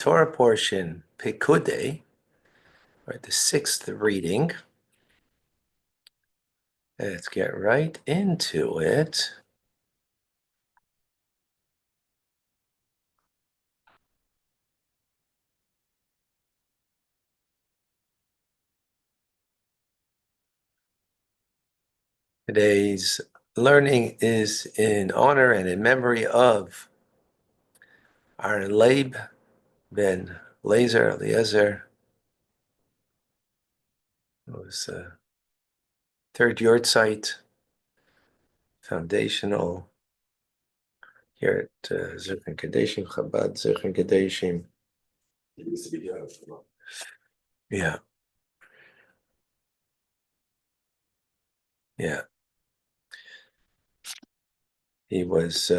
Torah portion, Pekudei, right, the sixth reading. Let's get right into it. Today's learning is in honor and in memory of our Leib ben Lazer Eliezer, who was a third Yortzeit foundational here at Zichron Kadeshim, Chabad Zichron Kadeshim. Yeah, yeah. He was,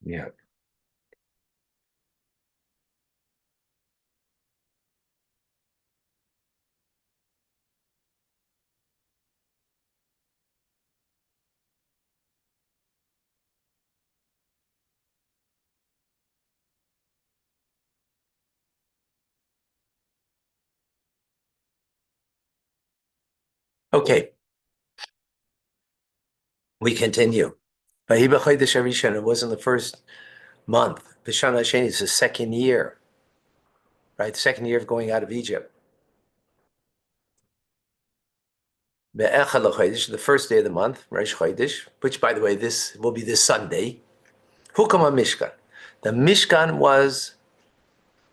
yeah. Okay, we continue. It wasn't the first month. B'Shana Sheni is the second year, right? The second year of going out of Egypt. Be'echad l'chodesh, the first day of the month, Rosh Chodesh, which, by the way, this will be this Sunday. Hukam HaMishkan. The Mishkan was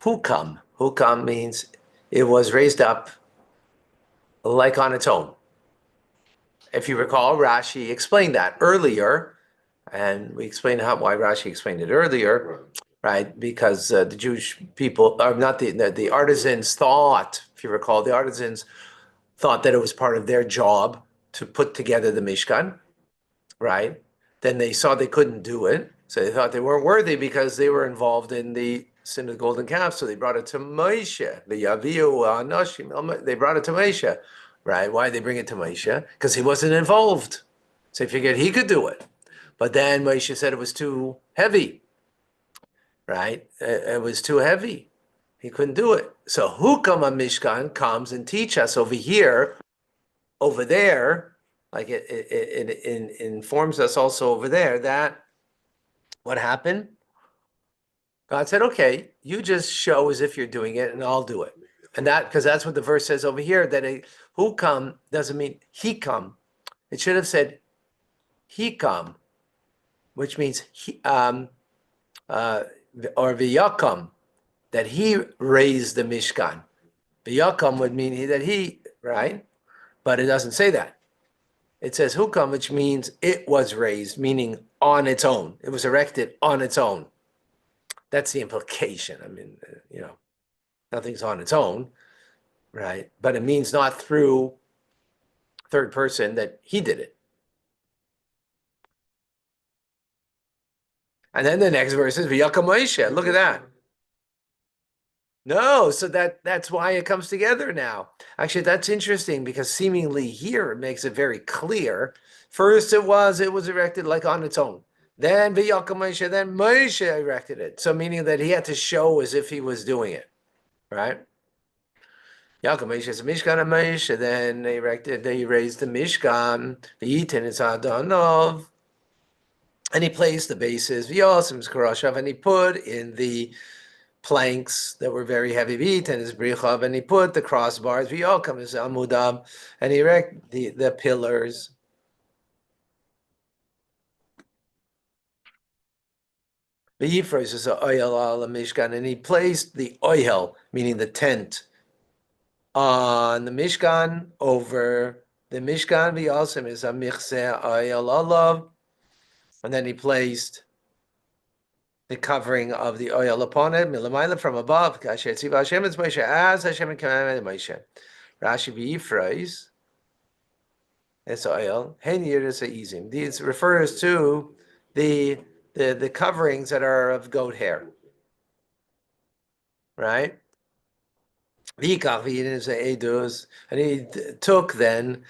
hukam. Hukam means it was raised up like on its own. If you recall, Rashi explained that earlier, and we explained why Rashi explained it earlier, right? Because the Jewish people, or not the artisans thought, if you recall, the artisans thought that it was part of their job to put together the Mishkan, right? Then they saw they couldn't do it, so they thought they weren't worthy because they were involved in the sin of the golden calf. So they brought it to Moshe. They brought it to Moshe, right? Why did they bring it to Moshe? Because he wasn't involved. So they figured he could do it. But then Moshe said it was too heavy, right? It was too heavy. He couldn't do it. So Hukam Mishkan comes and teach us over here, over there, like it informs us also over there that what happened? God said, okay, you just show as if you're doing it and I'll do it. And that, because that's what the verse says over here, that a who come doesn't mean he come. It should have said he come, which means he, or v'yakam, that he raised the Mishkan. V'yakam would mean that he, right? But it doesn't say that. It says hukam, which means it was raised, meaning on its own. It was erected on its own. That's the implication. I mean, nothing's on its own, right? But it means not through third person that he did it. And then the next verse is V'yakam Moshe. Look at that. No, so that's why it comes together now. Actually, that's interesting because seemingly here it makes it very clear. First, it was erected like on its own. Then V'yakam Moshe, then Moshe erected it. So meaning that he had to show as if he was doing it, right? Yaakov Moshe is Mishkan and Moshe. Then they raised the Mishkan. V'yitin is Adonov, and he placed the bases. V'yosim is Karashav, and he put in the planks that were very heavy. V'yitin is Brichav, and he put the crossbars. V'yokim is Amudam, and he erected the pillars. V'yifros is oil al Mishkan, and he placed the oil, meaning the tent, on the Mishkan over the Mishkan. V'yosim is a michse oil alav. And then he placed the covering of the oil upon it, milamayla from above. As Hashem commanded Moshe. Rashi b'yifrais, it's oil. Henir is izim. These refers to the coverings that are of goat hair, right? And he took then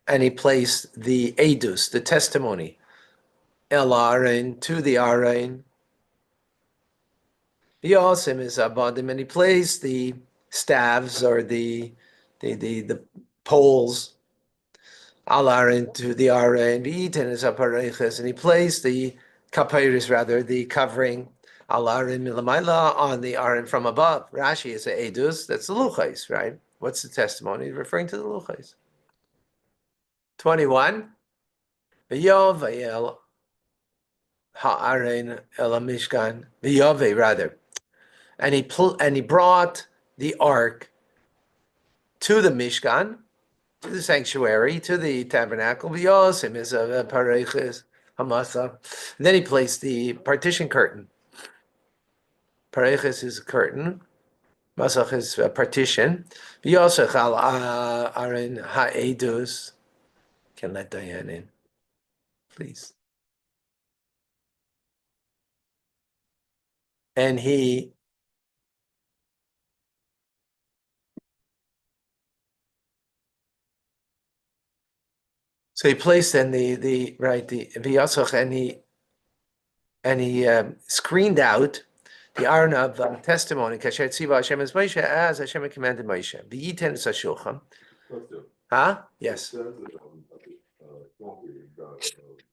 and he placed the edus, the testimony, el arein, to the arein. The Yosim is abadim, and he placed the staves or the poles, al arein, to the arein. V'iten is apareches, and he placed the kapeiris, rather, the covering, al arein milamayla, on the arein from above. Rashi is a edus, that's the luchais, right? What's the testimony? Referring to the luchais. 21. V'yov v'yel ha'arein el mishkan, v'yove, rather. And he brought the ark to the Mishkan, to the sanctuary, to the tabernacle. V'yosim is a pareches hamasa. And then he placed the partition curtain. Pareches is a curtain. Masach is a partition. V'yosech al arin ha'edus. Can let Diane in, please. And he placed in the v'yosech, and he screened out the Aron of testimony, Kasher Tziva Hashem es Moshe, as Hashem had commanded Moshe. V'yiten es hashulchan. Huh? Yes.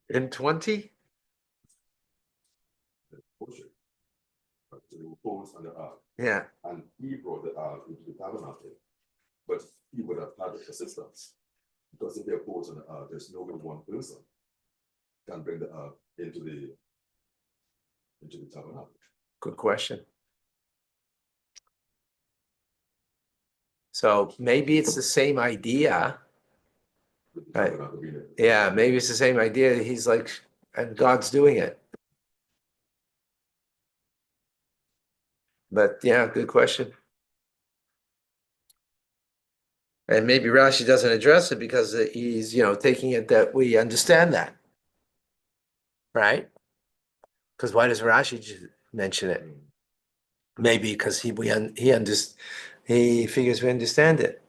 In 20? Yeah. And he brought the ark into the tabernacle, but he would have had assistance, because if they're posed on the ark, there's no way one person can bring the ark into the tabernacle. Good question. So maybe it's the same idea. Right. Yeah, maybe it's the same idea. He's like, and God's doing it. But yeah, good question. And maybe Rashi doesn't address it because he's, taking it that we understand that, right? Because why does Rashi mention it? Maybe because he figures we understand it.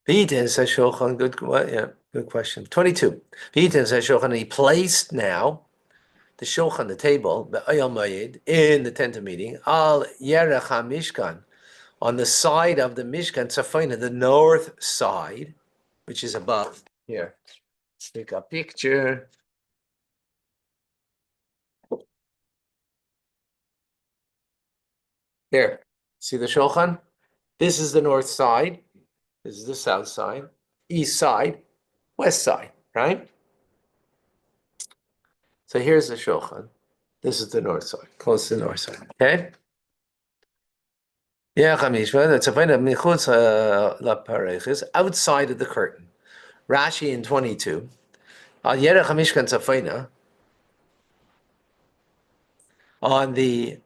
Good question. 22. And he placed now the shulchan, the table, the Oyel Moed, in the tent of meeting, al Yerech HaMishkan, on the side of the Mishkan, Tzafayna, the north side, which is above. Here, let's take a picture. Here, see the shulchan? This is the north side. This is the south side, east side, west side, right? So here's the shulchan. This is the north side, close to the north side. Okay? Yeah, that's outside of the curtain. Rashi in 22. On the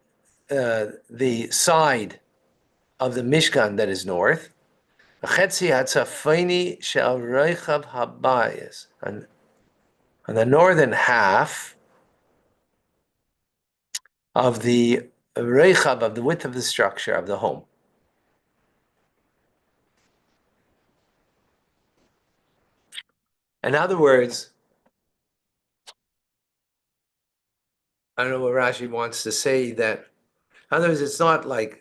side of the Mishkan that is north, and on the northern half of the reichav, of the width of the structure of the home. In other words, I don't know what Rashi wants to say that. In other words, it's not like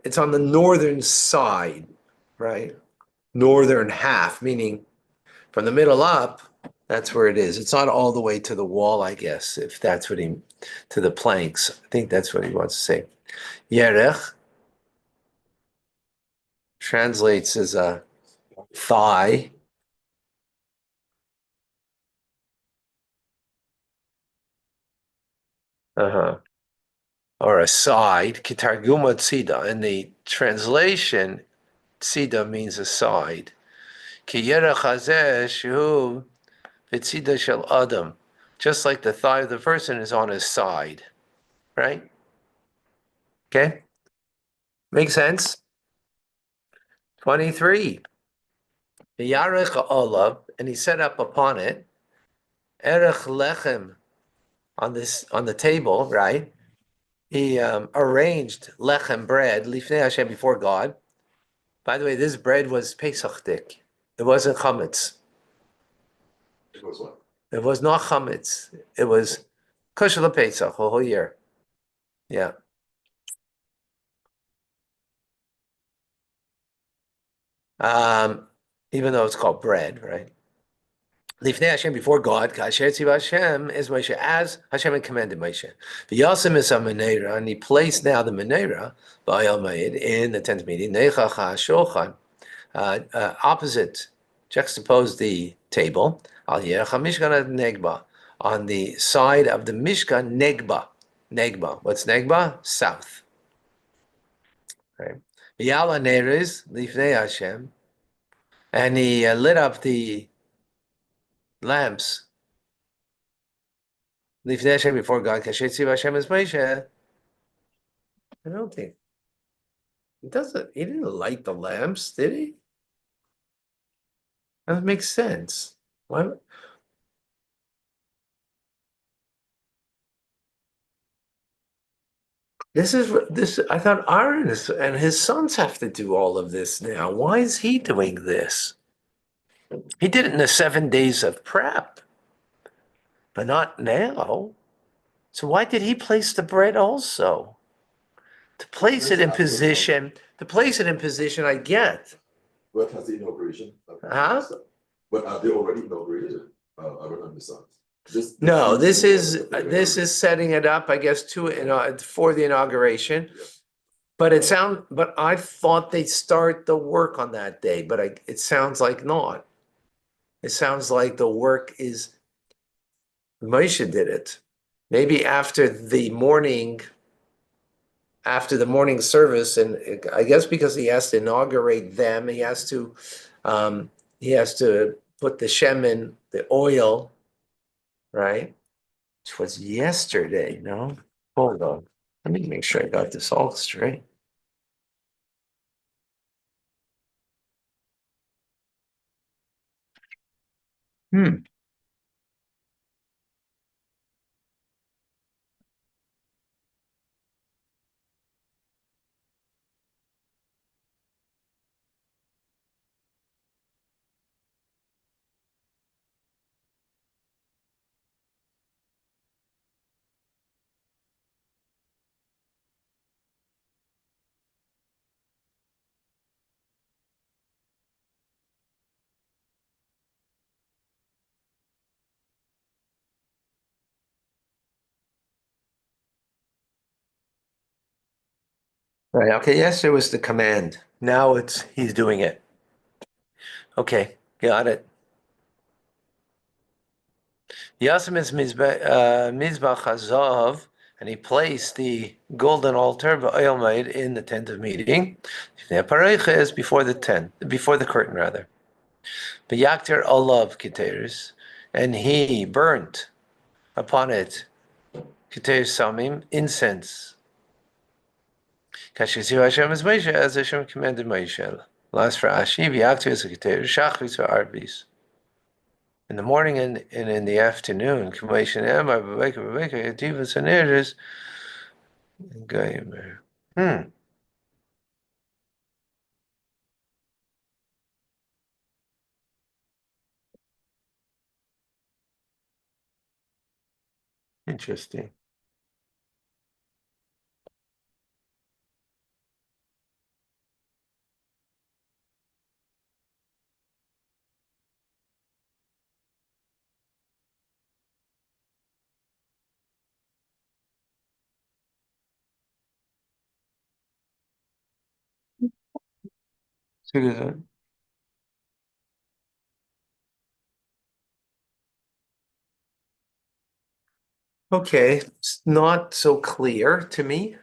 it's on the northern side, right? Northern half, meaning from the middle up, that's where it is. It's not all the way to the wall, I guess, if that's what to the planks. I think that's what he wants to say. Yerech translates as a thigh. Or a side. Kitarguma tzida. In the translation, tzida means a side. Ki yerech hazeh shu v'tzida shel adam. Just like the thigh of the person is on his side. Right? Okay? Makes sense? 23. V'yarech olav, and he set up upon it, erech lechem, on the table, right? he arranged lechem bread, lifnei Hashem, before God. By the way, this bread was Pesachdik. It wasn't chametz. It was what? It was not chametz. It was kosher Pesach a whole year. Yeah. Even though it's called bread, right? Lifnei Hashem, before God, kasher tzivah Hashem is Moshe, as Hashem had commanded Moshe. V'yasim is a menorah, and he placed now the menorah ba'ayal ma'id in the tent meeting, neichach ha'shulchan, opposite, juxtapose the table, al yerach ha'mishkan negba, on the side of the Mishkan, negba. Negba. What's negba? South. Right. V'yal ha'neres, lifnei Hashem, and he lit up the lamps. Lifnei Hashem, before God, kasher tzivah Hashem is Moshe. I don't think he doesn't. He didn't light the lamps, did he? That makes sense. Why? This. I thought Aaron and his sons have to do all of this now. Why is he doing this? He did it in the 7 days of prep, but not now. So why did he place the bread also? To place it in position. To place it in position, I get. What has the inauguration? Huh? But are they already inaugurated? Aaron and the sons. No, this is setting it up, I guess, for the inauguration. Yeah. But I thought they'd start the work on that day, but it sounds like not. It sounds like the work is Moshe did it. Maybe after the morning service, and I guess because he has to inaugurate them, he has to put the shemen, the oil, right? Which was yesterday, no? Hold on. Let me make sure I got this all straight. Hmm. Right. Okay. Yes, there was the command. Now he's doing it. Okay, got it. Yasim is Mizbach Hazav, and he placed the golden altar b'oil made in the tent of meeting. Is before the curtain rather. B'yakter olav kiteris, and he burnt upon it kiteris samim, incense. Kashizu Hashem is Moshe, as Hashem commanded Moshe. Last for Ashi, b'yakter is a kiteris, shachris arbis. In the morning and in the afternoon, Interesting. Okay, it's not so clear to me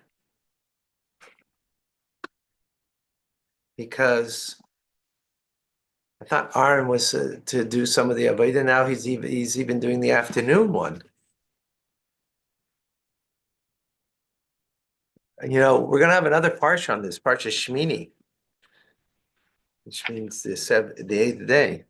because I thought Aaron was to do some of the Avodah. Now he's even doing the afternoon one. You know, we're gonna have another parsha on this, parsha Shmini, which means the 8th day.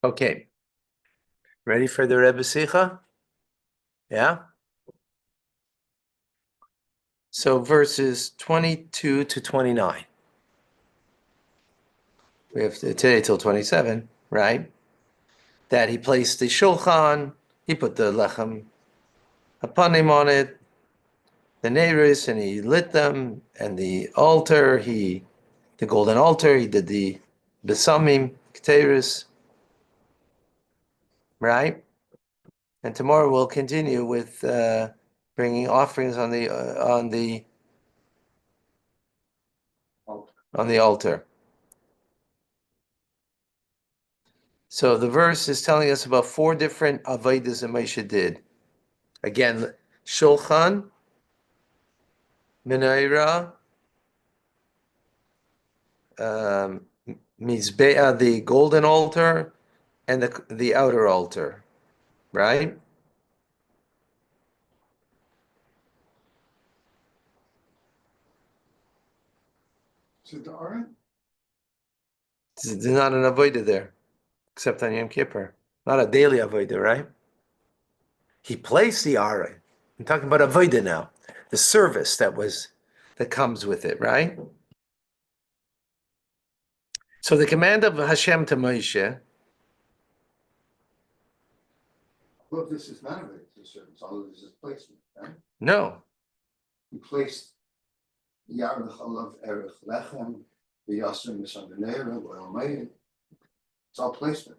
Okay. Ready for the Rebbe Sicha? Yeah? So verses 22 to 29. We have today till 27, right? That he placed the shulchan, he put the lechem upon him on it, the neiros, and he lit them, and the altar, the golden altar, he did the besamim, keteris, right? And tomorrow we'll continue with bringing offerings on the altar. So the verse is telling us about 4 different avodas that Moshe did. Again, shulchan, menorah, mizbeah, the golden altar, and the outer altar, right? So the Aron? There's not an avodah there, except on Yom Kippur. Not a daily avodah, right? He placed the aron. I'm talking about avodah now, the service that comes with it, right? So the command of Hashem to Moshe. Well, this is not a regular service, all of this is placement, right? No, You placed Yarech Olav Erech Lechem, the Yasser Misandanera, Oil Mayan. It's all placement.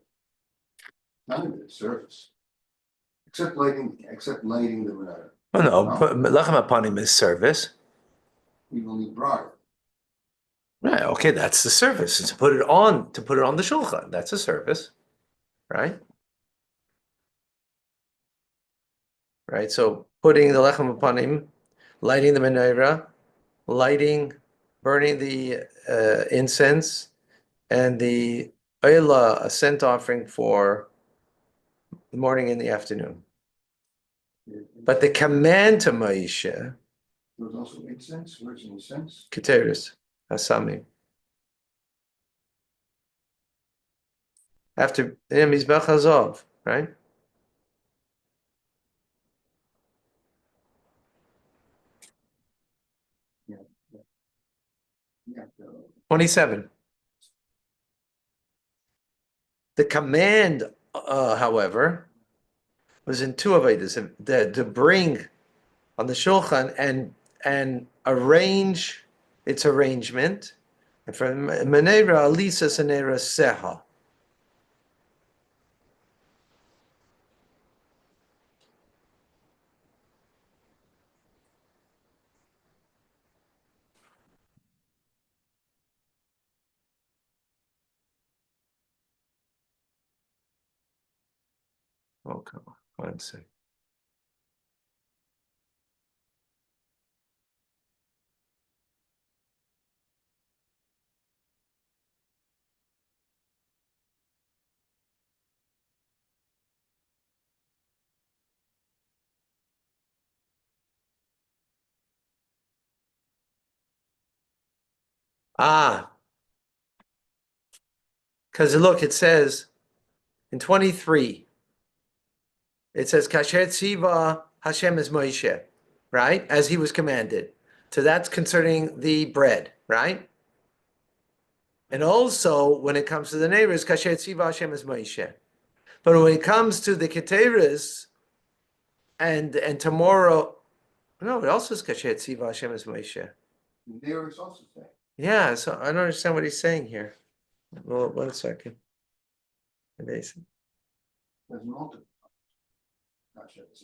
Not a good service. Except lighting the menorah. oh no, lechem upon him is service. We will need broader. Right, okay, that's the service. To put it on the shulchan, that's a service, right? Right, so putting the lechem upon him, lighting the menorah, burning the incense, and the oila, a scent offering for the morning and the afternoon. But the command to Moshe, Those also make sense, words in sense. keteris, asami. After Mizbech Hazov, right? Yeah. 27. The command, however, was in 2 avodas, to bring on the shulchan and arrange its arrangement, and from Menera Alisa Senera Seha. Okay, 1 second. Because look, it says in 23, it says Kasher Tziva Hashem is Moshe, right? As he was commanded. So that's concerning the bread, right? And also, when it comes to the neighbors, Kasher Tziva Hashem is Moshe. But when it comes to the Keteris, and tomorrow, no, it also is Kasher Tziva Hashem is Moshe. There is also saying. Yeah, so I don't understand what he's saying here. Well, 1 second. There's multiple. Not sure it's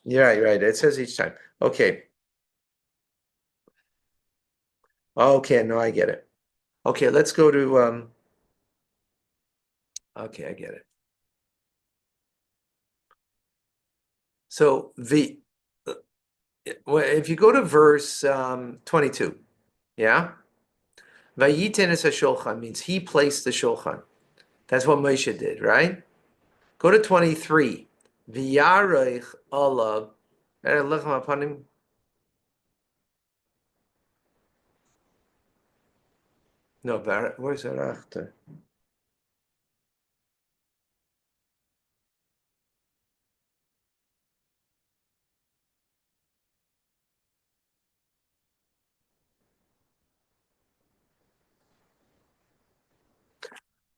You're right. It says each time. Okay. Okay, no, I get it. Okay, let's go to okay, I get it. So if you go to verse 22, yeah? Vayiten is a shulchan, means he placed the shulchan. That's what Moshe did, right? Go to 23. V'yareich olav, lechem upon him. No, where's Arachter?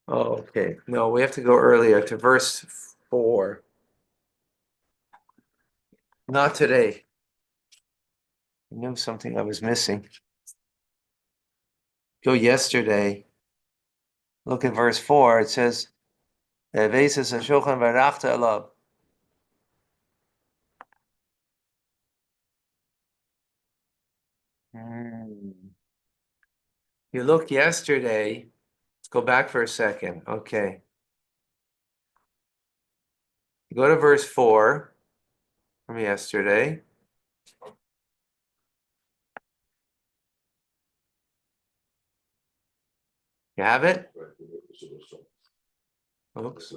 Oh, okay. No, we have to go earlier to verse 4. Not today. I knew something I was missing. Go yesterday. Look at verse 4. It says, "Ve'eses hashulchan v'arachta elav." You look yesterday. Let's go back for a second. Okay. Go to verse 4 from yesterday. You have it? Right, it should have shown. Oops.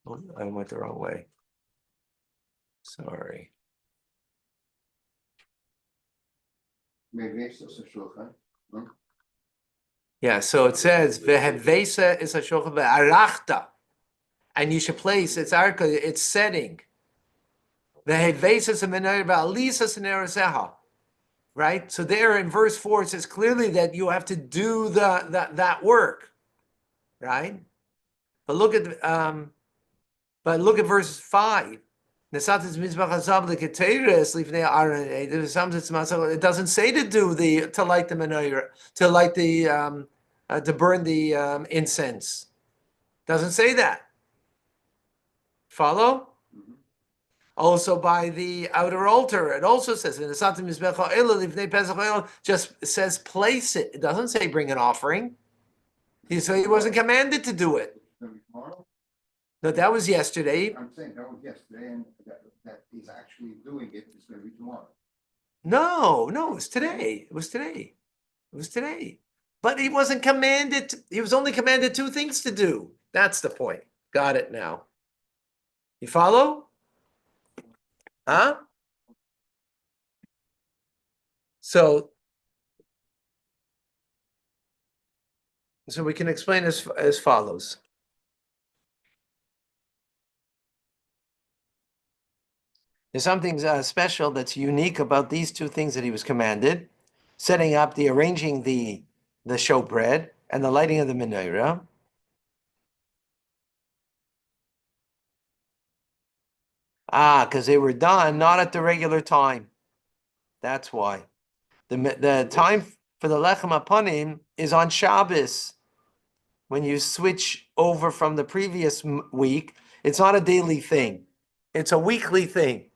Oh, I went the wrong way. Sorry. Maybe it's just a shulchan. Yeah, so it says vehevesa is a shulchan ve'arachta, and you should place its arka, its setting. Vehevesa is a menorah ve'alisa senereseha. Right? So there in verse 4 it says clearly that you have to do that work. Right? But look at verse 5. It doesn't say to light the menorah, to burn the incense. Doesn't say that. Follow? Also by the outer altar, it also says just says place it. It doesn't say bring an offering. He wasn't commanded to do it. Tomorrow? No, that was yesterday. I'm saying that was yesterday, and that he's actually doing it is gonna be tomorrow. No, it was today. But he wasn't commanded. He was only commanded two things to do. That's the point. Got it now. You follow? Huh? So we can explain as follows. There's something special that's unique about these two things that he was commanded: setting up, arranging the showbread, and the lighting of the menorah. Because they were done not at the regular time. That's why. The time for the lechem apanim is on Shabbos. When you switch over from the previous week, it's not a daily thing. It's a weekly thing.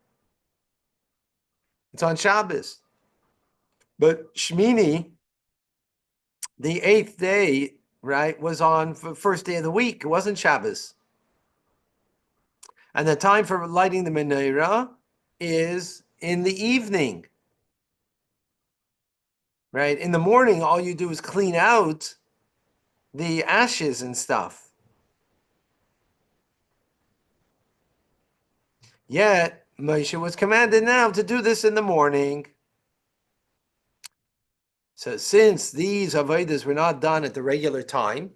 It's on Shabbos. But Shmini, the 8th day, right, was on the first day of the week. It wasn't Shabbos. And the time for lighting the menorah is in the evening. Right? In the morning, all you do is clean out the ashes and stuff. Yet, Moshe was commanded now to do this in the morning. So since these avodas were not done at the regular time,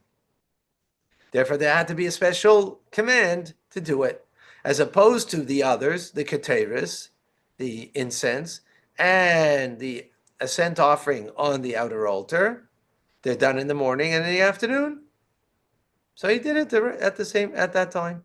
therefore there had to be a special command to do it, as opposed to the others, the keteris, the incense, and the ascent offering on the outer altar. They're done in the morning and in the afternoon. So he did it at that time.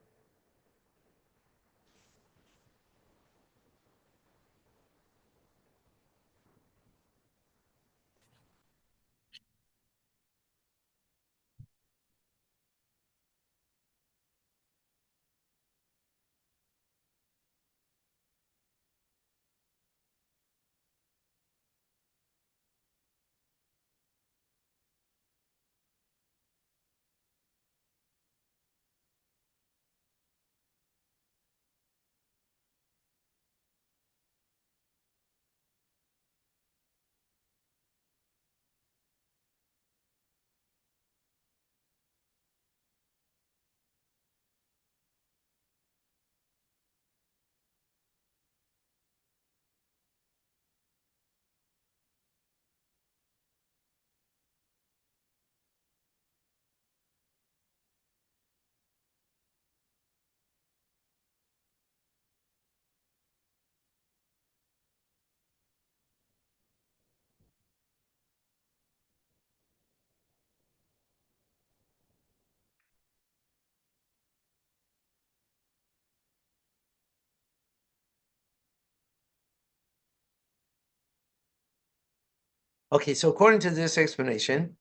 Okay, so according to this explanation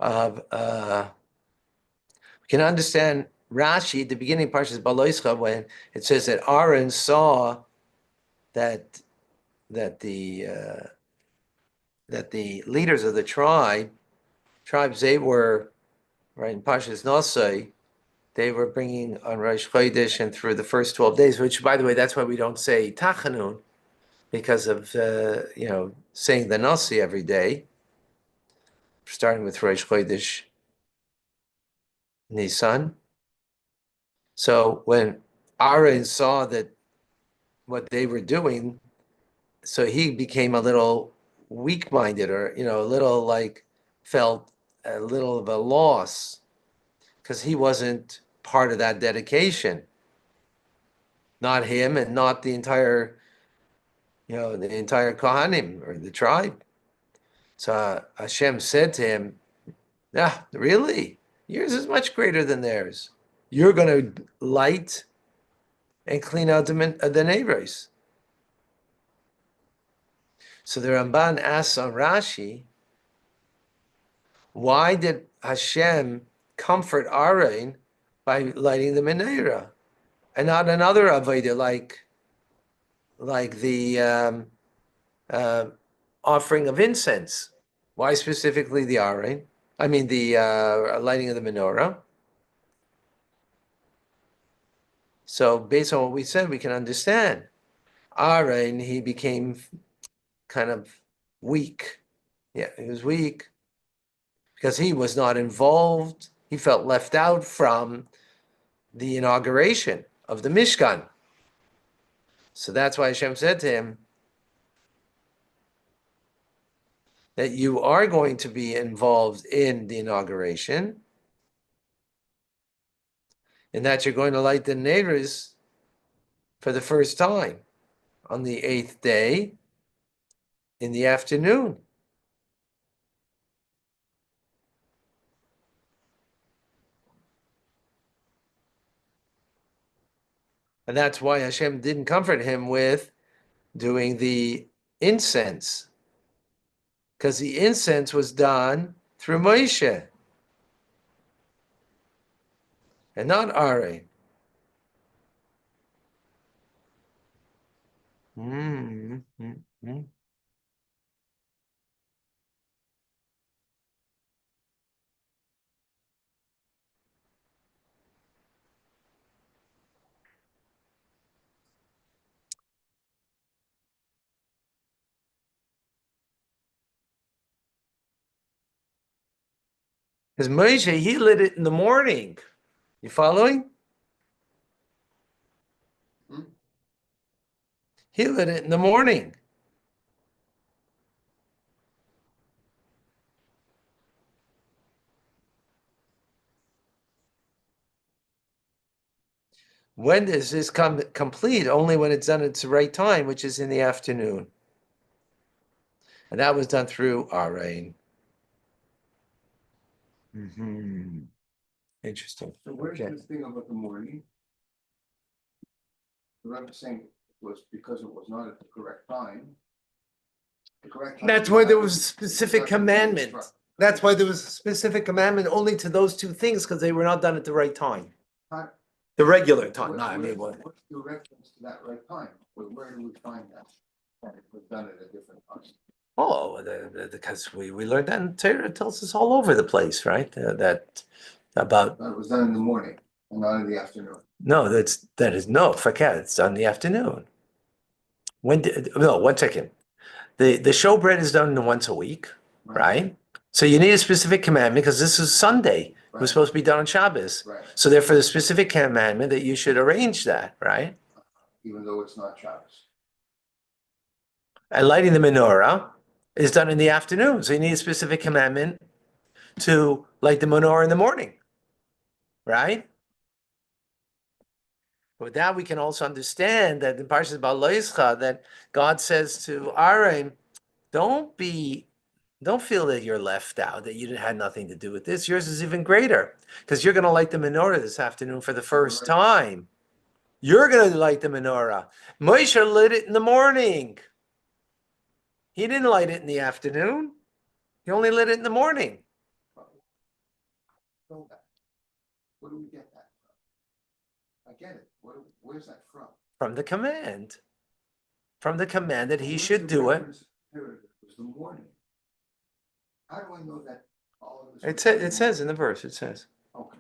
of we can understand Rashi, the beginning part is Baloischa, when it says that Aaron saw that that the leaders of the tribes, they were right in Pashas Nosai, they were bringing on Rosh Chodesh and through the first 12 days, which, by the way, that's why we don't say Tachanun, because of saying the Nasi every day, starting with Rosh Chodesh Nisan. So when Aaron saw that what they were doing, so he became a little weak-minded, or a little like felt a little of a loss because he wasn't part of that dedication. Not him, and not the entire Kohanim or the tribe. So Hashem said to him, "Yeah, really? Yours is much greater than theirs. You're going to light and clean out the neighbors." So the Ramban asks on Rashi, why did Hashem comfort Aaron by lighting the menorah and not another avodah like the offering of incense? Why specifically the Aaron? I mean the lighting of the menorah. So based on what we said, we can understand. Aaron, he became kind of weak. Yeah, he was weak because he was not involved. He felt left out from the inauguration of the Mishkan. So that's why Hashem said to him that you are going to be involved in the inauguration, and that you're going to light the neighbors for the first time on the 8th day in the afternoon. And that's why Hashem didn't comfort him with doing the incense, because the incense was done through Moshe and not Aaron. Mm-hmm. Because Moshe, he lit it in the morning. You following? Hmm? He lit it in the morning. When does this come complete? Only when it's done at the right time, which is in the afternoon. And that was done through Aaron. Mm-hmm. Interesting. So where's Okay. this thing about the morning? The Rebbe saying it was because it was not at the correct time. The correct time. That's why there was a specific commandment. That's why there was a specific commandment only to those two things, because they were not done at the right time. The regular time. No, I mean, what? What's the reference to that right time? Where do we find that? That it was done at a different time. Oh, because we learned that in Torah. It tells us all over the place, right? That about. It was done in the morning and not in the afternoon. No, that is no. Forget it. It's done in the afternoon. No, 1 second. The showbread is done once a week, right? So you need a specific commandment because this is Sunday. It was Right. supposed to be done on Shabbos. Right. So therefore, the specific commandment that you should arrange that, right? Even though it's not Shabbos. And lighting the menorah is done in the afternoon. So you need a specific commandment to light the menorah in the morning, right? With that, we can also understand that in Parshas Baloischa, that God says to Aaron, don't feel that you're left out, that you had nothing to do with this. Yours is even greater, because you're going to light the menorah this afternoon for the first time. You're going to light the menorah. Moshe lit it in the morning. He didn't light it in the afternoon. He only lit it in the morning. Go back. Where do we get that from? I get it. Where's that from? From the command. From the command that he Where's should the do it. reference period? It was the morning. How do I know that all of this? It says in the verse, it says. Okay.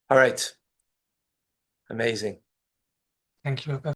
All right. Amazing. Thank you.